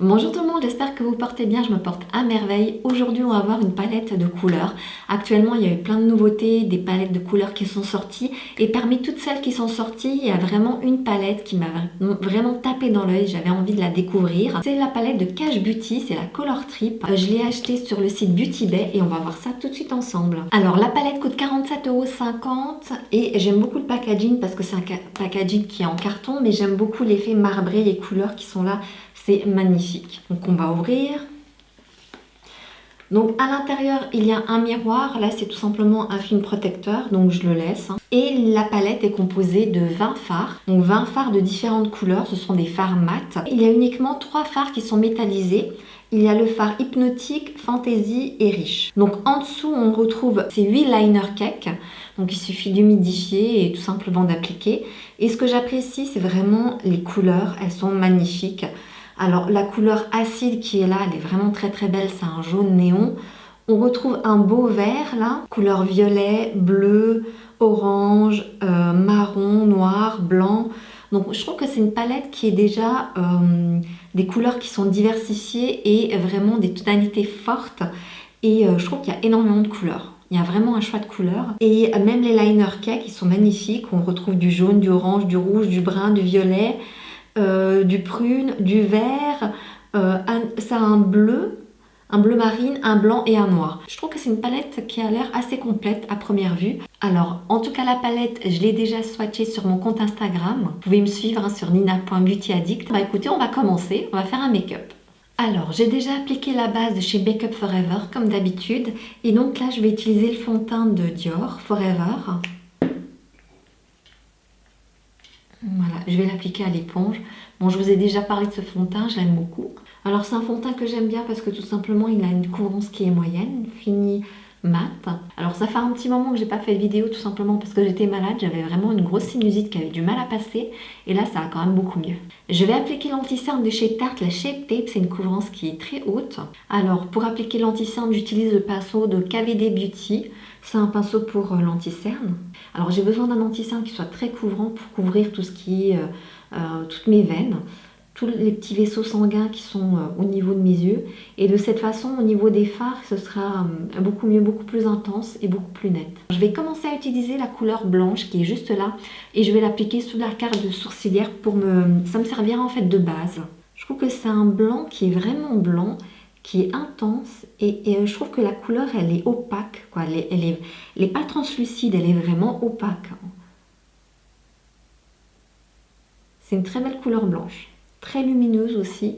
Bonjour tout le monde, j'espère que vous portez bien, je me porte à merveille. Aujourd'hui on va voir une palette de couleurs. Actuellement il y a eu plein de nouveautés, des palettes de couleurs qui sont sorties. Et parmi toutes celles qui sont sorties, il y a vraiment une palette qui m'a vraiment tapé dans l'œil, j'avais envie de la découvrir. C'est la palette de Cash Beauty, c'est la Color Trip. Je l'ai achetée sur le site Beauty Bay et on va voir ça tout de suite ensemble. Alors la palette coûte 47,50 € et j'aime beaucoup le packaging parce que c'est un packaging qui est en carton, mais j'aime beaucoup l'effet marbré, les couleurs qui sont là. C'est magnifique. Donc on va ouvrir. Donc à l'intérieur il y a un miroir. Là c'est tout simplement un film protecteur. Donc je le laisse. Et la palette est composée de 20 fards. Donc 20 fards de différentes couleurs. Ce sont des fards mat. Il y a uniquement 3 fards qui sont métallisés. Il y a le fard hypnotique, fantasy et riche. Donc en dessous on retrouve ces 8 liner cake. Donc il suffit d'humidifier et tout simplement d'appliquer. Et ce que j'apprécie c'est vraiment les couleurs. Elles sont magnifiques. Alors la couleur acide qui est là, elle est vraiment très très belle, c'est un jaune néon. On retrouve un beau vert là, couleur violet, bleu, orange, marron, noir, blanc. Donc je trouve que c'est une palette qui est déjà des couleurs qui sont diversifiées et vraiment des tonalités fortes. Et je trouve qu'il y a énormément de couleurs. Il y a vraiment un choix de couleurs. Et même les liner cake, ils sont magnifiques. On retrouve du jaune, du orange, du rouge, du brun, du violet. Du prune, du vert, ça a un bleu marine, un blanc et un noir. Je trouve que c'est une palette qui a l'air assez complète à première vue. Alors, en tout cas, la palette, je l'ai déjà swatchée sur mon compte Instagram. Vous pouvez me suivre sur nina.beautyaddict. Bah écoutez, on va commencer, on va faire un make-up. Alors, j'ai déjà appliqué la base de chez Make Up Forever, comme d'habitude. Et donc là, je vais utiliser le fond de teint de Dior Forever. Voilà, je vais l'appliquer à l'éponge. Bon, je vous ai déjà parlé de ce fond de teint, je l'aime beaucoup. Alors c'est un fond de teint que j'aime bien parce que tout simplement il a une couvrance qui est moyenne, fini mat. Alors ça fait un petit moment que j'ai pas fait de vidéo tout simplement parce que j'étais malade, j'avais vraiment une grosse sinusite qui avait du mal à passer et là ça va quand même beaucoup mieux. Je vais appliquer l'anti-cerne de chez Tarte, la Shape Tape, c'est une couvrance qui est très haute. Alors pour appliquer l'anti-cerne, j'utilise le pinceau de KVD Beauty. C'est un pinceau pour l'anti-cerne. Alors j'ai besoin d'un anti-cerne qui soit très couvrant pour couvrir tout ce qui est toutes mes veines, tous les petits vaisseaux sanguins qui sont au niveau de mes yeux. Et de cette façon, au niveau des fards, ce sera beaucoup mieux, beaucoup plus intense et beaucoup plus net. Je vais commencer à utiliser la couleur blanche qui est juste là et je vais l'appliquer sous l'arcade de sourcilière ça me servira en fait de base. Je trouve que c'est un blanc qui est vraiment blanc, qui est intense et je trouve que la couleur elle est opaque, quoi. Elle est pas translucide, elle est vraiment opaque. C'est une très belle couleur blanche, très lumineuse aussi,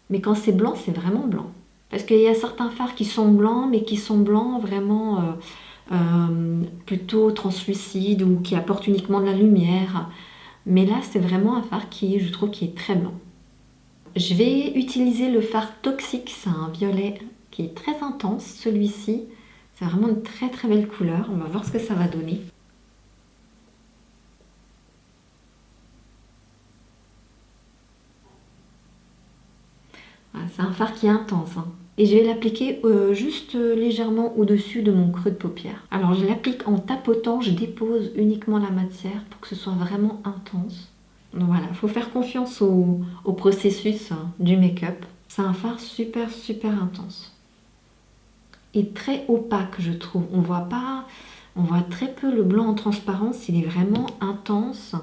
mais quand c'est blanc, c'est vraiment blanc. Parce qu'il y a certains fards qui sont blancs, mais qui sont blancs vraiment plutôt translucides ou qui apportent uniquement de la lumière. Mais là, c'est vraiment un fard qui, je trouve, qui est très blanc. Je vais utiliser le fard Toxique, c'est un violet qui est très intense, celui-ci. C'est vraiment une très très belle couleur, on va voir ce que ça va donner. Voilà, c'est un fard qui est intense, hein. Et je vais l'appliquer juste légèrement au-dessus de mon creux de paupière. Alors je l'applique en tapotant, je dépose uniquement la matière pour que ce soit vraiment intense. Donc voilà, il faut faire confiance au processus du make-up. C'est un fard super super intense. Et très opaque je trouve. On voit très peu le blanc en transparence, il est vraiment intense,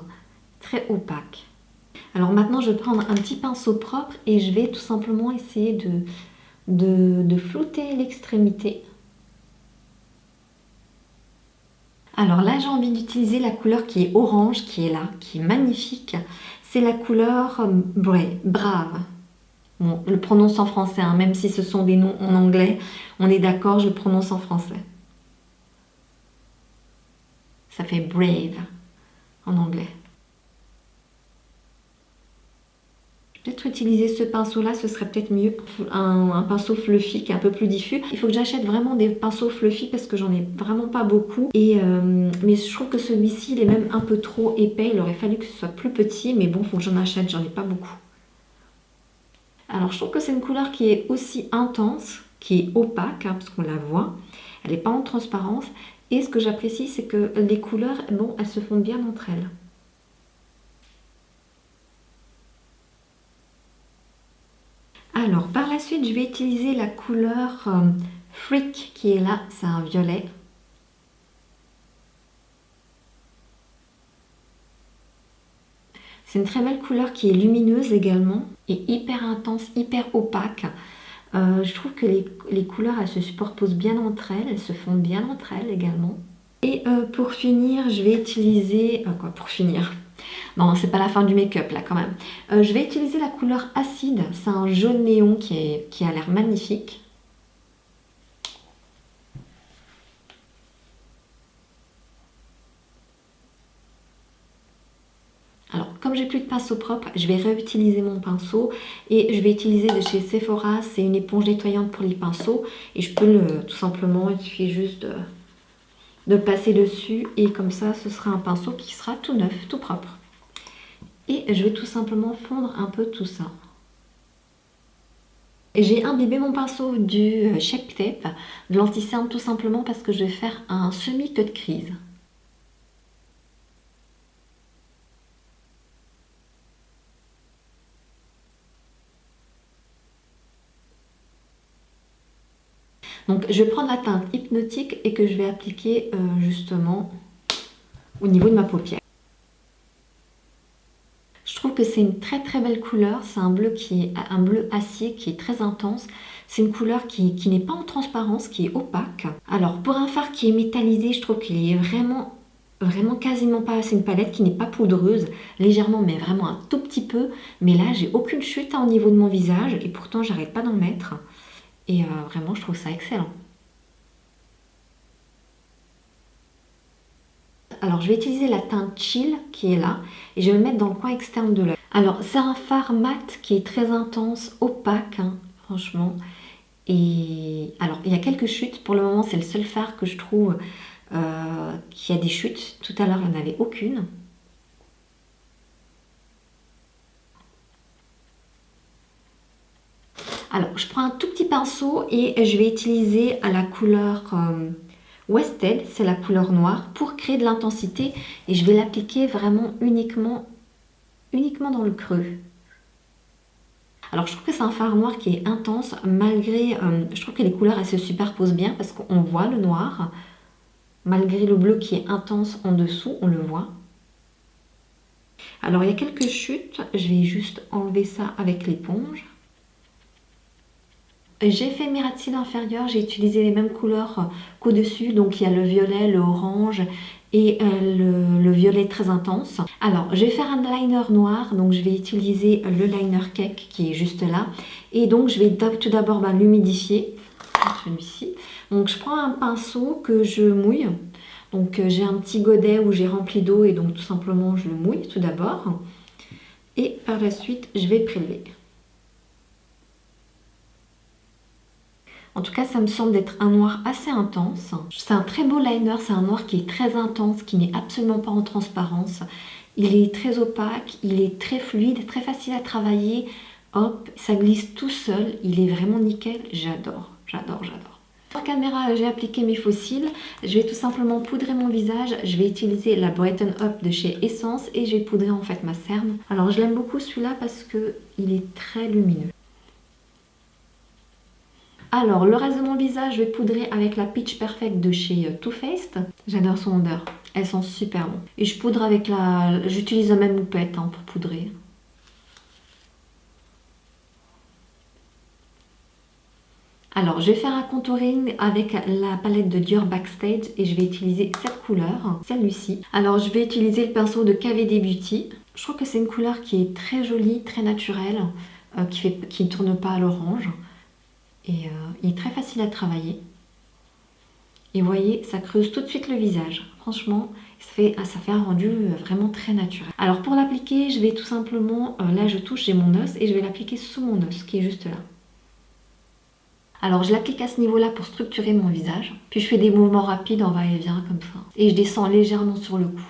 très opaque. Alors maintenant je vais prendre un petit pinceau propre et je vais tout simplement essayer de flouter l'extrémité. Alors là j'ai envie d'utiliser la couleur qui est orange, qui est là, qui est magnifique. C'est la couleur Brave. Bon, je le prononce en français, hein, même si ce sont des noms en anglais, on est d'accord, je le prononce en français. Ça fait brave en anglais. Peut-être utiliser ce pinceau-là, ce serait peut-être mieux. Un pinceau fluffy qui est un peu plus diffus. Il faut que j'achète vraiment des pinceaux fluffy parce que j'en ai vraiment pas beaucoup. Mais je trouve que celui-ci, il est même un peu trop épais. Il aurait fallu que ce soit plus petit, mais bon, il faut que j'en achète, j'en ai pas beaucoup. Alors je trouve que c'est une couleur qui est aussi intense, qui est opaque, hein, parce qu'on la voit. Elle n'est pas en transparence. Et ce que j'apprécie, c'est que les couleurs, bon, elles se fondent bien entre elles. Alors par la suite, je vais utiliser la couleur Freak qui est là, c'est un violet. C'est une très belle couleur qui est lumineuse également et hyper intense, hyper opaque. Je trouve que les couleurs, elles se superposent bien entre elles, elles se fondent bien entre elles également. Et pour finir, je vais utiliser... quoi pour finir? Non, c'est pas la fin du make-up là quand même. Je vais utiliser la couleur Acide, c'est un jaune néon qui a l'air magnifique. Alors, comme j'ai plus de pinceau propre, je vais réutiliser mon pinceau et je vais utiliser de chez Sephora, c'est une éponge nettoyante pour les pinceaux et je peux tout simplement, il suffit juste de le passer dessus et comme ça, ce sera un pinceau qui sera tout neuf, tout propre. Et je vais tout simplement fondre un peu tout ça. J'ai imbibé mon pinceau du Shape Tape, de l'anti-cerne tout simplement parce que je vais faire un semi-cut crease. Donc je vais prendre la teinte hypnotique et que je vais appliquer justement au niveau de ma paupière. Je trouve que c'est une très très belle couleur, c'est un bleu un bleu acier qui est très intense. C'est une couleur qui n'est pas en transparence, qui est opaque. Alors pour un fard qui est métallisé, je trouve qu'il est vraiment quasiment pas, c'est une palette qui n'est pas poudreuse, légèrement mais vraiment un tout petit peu. Mais là j'ai aucune chute au niveau de mon visage et pourtant j'arrête pas d'en mettre. Et vraiment je trouve ça excellent. Alors je vais utiliser la teinte Chill qui est là et je vais le mettre dans le coin externe de l'œil. Alors c'est un fard mat qui est très intense, opaque hein, franchement. Et alors il y a quelques chutes, pour le moment c'est le seul fard que je trouve qui a des chutes. Tout à l'heure il n'y en avait aucune. Alors je prends un tout petit pinceau et je vais utiliser la couleur... Wested, c'est la couleur noire, pour créer de l'intensité et je vais l'appliquer vraiment uniquement dans le creux. Alors je trouve que c'est un fard noir qui est intense malgré, je trouve que les couleurs elles se superposent bien parce qu'on voit le noir, malgré le bleu qui est intense en dessous, on le voit. Alors il y a quelques chutes, je vais juste enlever ça avec l'éponge. J'ai fait mes ras de cils inférieurs, j'ai utilisé les mêmes couleurs qu'au-dessus, donc il y a le violet, le orange et le violet très intense. Alors je vais faire un liner noir, donc je vais utiliser le liner cake qui est juste là. Et donc je vais tout d'abord l'humidifier, celui-ci. Donc je prends un pinceau que je mouille, donc j'ai un petit godet où j'ai rempli d'eau et donc tout simplement je le mouille tout d'abord. Et par la suite je vais prélever. En tout cas, ça me semble d'être un noir assez intense. C'est un très beau liner, c'est un noir qui est très intense, qui n'est absolument pas en transparence. Il est très opaque, il est très fluide, très facile à travailler. Hop, ça glisse tout seul, il est vraiment nickel. J'adore, j'adore, j'adore. En caméra, j'ai appliqué mes faux cils. Je vais tout simplement poudrer mon visage. Je vais utiliser la Brighten Up de chez Essence et je vais poudrer en fait ma cerne. Alors, je l'aime beaucoup celui-là parce qu'il est très lumineux. Alors, le reste de mon visage, je vais poudrer avec la Peach Perfect de chez Too Faced. J'adore son odeur. Elles sont super bonnes. Et je poudre avec j'utilise la même houppette hein, pour poudrer. Alors, je vais faire un contouring avec la palette de Dior Backstage et je vais utiliser cette couleur, celle-ci. Alors, je vais utiliser le pinceau de KVD Beauty. Je trouve que c'est une couleur qui est très jolie, très naturelle, qui ne tourne pas à l'orange. Et il est très facile à travailler. Et vous voyez, ça creuse tout de suite le visage. Franchement, ça fait un rendu vraiment très naturel. Alors pour l'appliquer, je vais tout simplement, là je touche, j'ai mon os et je vais l'appliquer sous mon os qui est juste là. Alors je l'applique à ce niveau-là pour structurer mon visage. Puis je fais des mouvements rapides en va-et-vient comme ça. Et je descends légèrement sur le cou.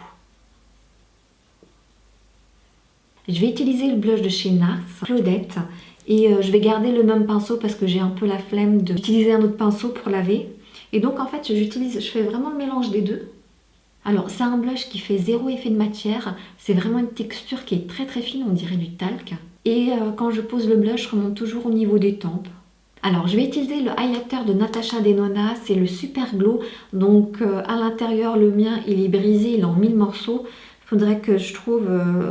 Je vais utiliser le blush de chez NARS, Claudette. Et je vais garder le même pinceau parce que j'ai un peu la flemme d'utiliser un autre pinceau pour laver. Et donc en fait je fais vraiment le mélange des deux. Alors c'est un blush qui fait zéro effet de matière. C'est vraiment une texture qui est très très fine, on dirait du talc. Et quand je pose le blush, je remonte toujours au niveau des tempes. Alors je vais utiliser le highlighter de Natasha Denona, c'est le Super Glow. Donc à l'intérieur, le mien il est brisé, il est en 1000 morceaux. Il faudrait que je trouve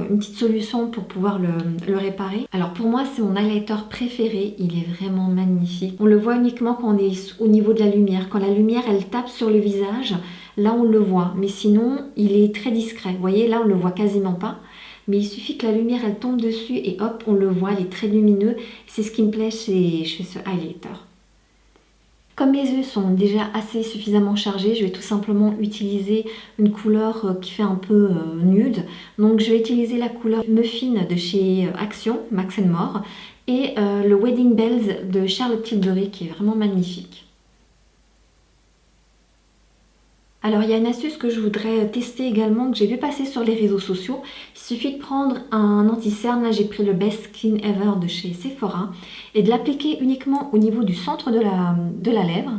une petite solution pour pouvoir le réparer. Alors pour moi c'est mon highlighter préféré, il est vraiment magnifique. On le voit uniquement quand on est au niveau de la lumière. Quand la lumière elle tape sur le visage, là on le voit. Mais sinon il est très discret. Vous voyez là on le voit quasiment pas. Mais il suffit que la lumière elle tombe dessus et hop on le voit, il est très lumineux. C'est ce qui me plaît chez ce highlighter. Comme mes yeux sont déjà assez suffisamment chargés, je vais tout simplement utiliser une couleur qui fait un peu nude. Donc je vais utiliser la couleur Muffin de chez Action, Max More, et le Wedding Bells de Charlotte Tilbury qui est vraiment magnifique. Alors il y a une astuce que je voudrais tester également, que j'ai vu passer sur les réseaux sociaux. Il suffit de prendre un anti-cerne, là j'ai pris le Best Skin Ever de chez Sephora, et de l'appliquer uniquement au niveau du centre de la lèvre.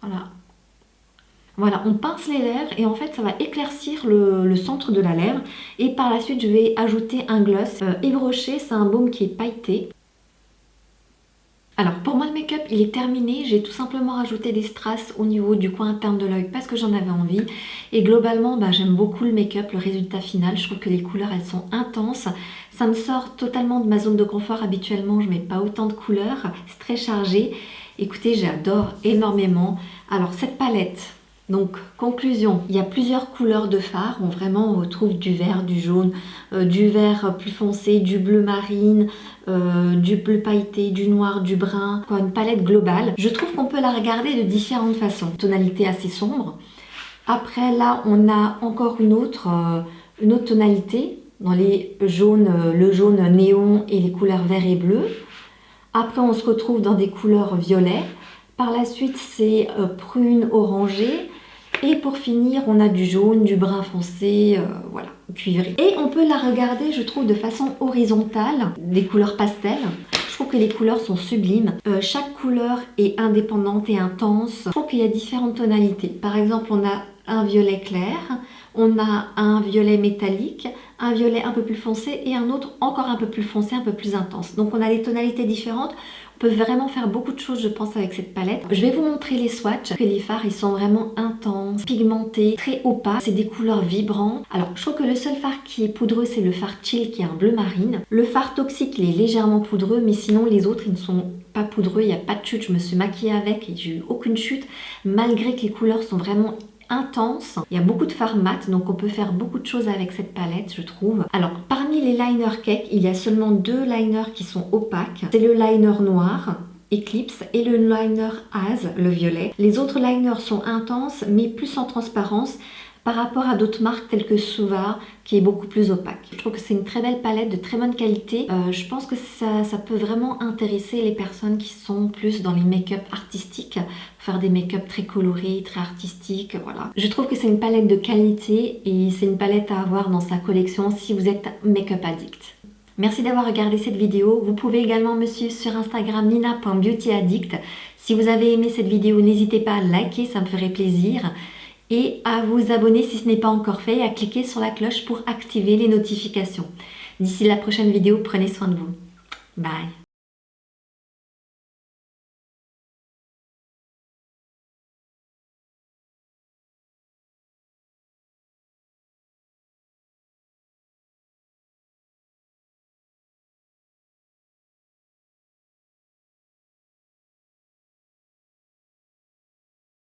Voilà. Voilà, on pince les lèvres et en fait ça va éclaircir le centre de la lèvre. Et par la suite je vais ajouter un gloss. Yves Rocher, c'est un baume qui est pailleté. Alors pour moi le make-up il est terminé, j'ai tout simplement rajouté des strass au niveau du coin interne de l'œil parce que j'en avais envie. Et globalement j'aime beaucoup le make-up, le résultat final, je trouve que les couleurs elles sont intenses. Ça me sort totalement de ma zone de confort, habituellement je mets pas autant de couleurs, c'est très chargé. Écoutez, j'adore énormément. Alors cette palette, donc conclusion, il y a plusieurs couleurs de fard, vraiment on retrouve du vert, du jaune, du vert plus foncé, du bleu marine, du bleu pailleté, du noir, du brun, quoi, une palette globale. Je trouve qu'on peut la regarder de différentes façons. Tonalité assez sombre. Après là on a encore une autre tonalité dans les jaunes, le jaune néon et les couleurs vert et bleu. Après on se retrouve dans des couleurs violet. Par la suite c'est prune orangé. Et pour finir, on a du jaune, du brun foncé, voilà, cuivré. Et on peut la regarder, je trouve, de façon horizontale, des couleurs pastel. Je trouve que les couleurs sont sublimes. Chaque couleur est indépendante et intense. Je trouve qu'il y a différentes tonalités. Par exemple, on a un violet clair, on a un violet métallique, un violet un peu plus foncé et un autre encore un peu plus foncé, un peu plus intense. Donc on a des tonalités différentes. On peut vraiment faire beaucoup de choses je pense avec cette palette. Je vais vous montrer les swatchs. Que les fards ils sont vraiment intenses, pigmentés, très opaques. C'est des couleurs vibrantes. Alors je trouve que le seul fard qui est poudreux c'est le fard Chill qui est un bleu marine. Le fard Toxique il est légèrement poudreux mais sinon les autres ils ne sont pas poudreux. Il n'y a pas de chute. Je me suis maquillée avec et j'ai eu aucune chute malgré que les couleurs sont vraiment intense. Il y a beaucoup de fards mat, donc on peut faire beaucoup de choses avec cette palette, je trouve. Alors, parmi les liners cake, il y a seulement 2 liners qui sont opaques. C'est le liner noir, Eclipse, et le liner Az, le violet. Les autres liners sont intenses, mais plus en transparence par rapport à d'autres marques telles que Suva, qui est beaucoup plus opaque. Je trouve que c'est une très belle palette de très bonne qualité. Je pense que ça peut vraiment intéresser les personnes qui sont plus dans les make-up artistiques, faire des make-up très colorés, très artistiques, voilà. Je trouve que c'est une palette de qualité et c'est une palette à avoir dans sa collection si vous êtes make-up addict. Merci d'avoir regardé cette vidéo. Vous pouvez également me suivre sur Instagram nina.beautyaddict. Si vous avez aimé cette vidéo, n'hésitez pas à liker, ça me ferait plaisir. Et à vous abonner si ce n'est pas encore fait et à cliquer sur la cloche pour activer les notifications. D'ici la prochaine vidéo, prenez soin de vous. Bye!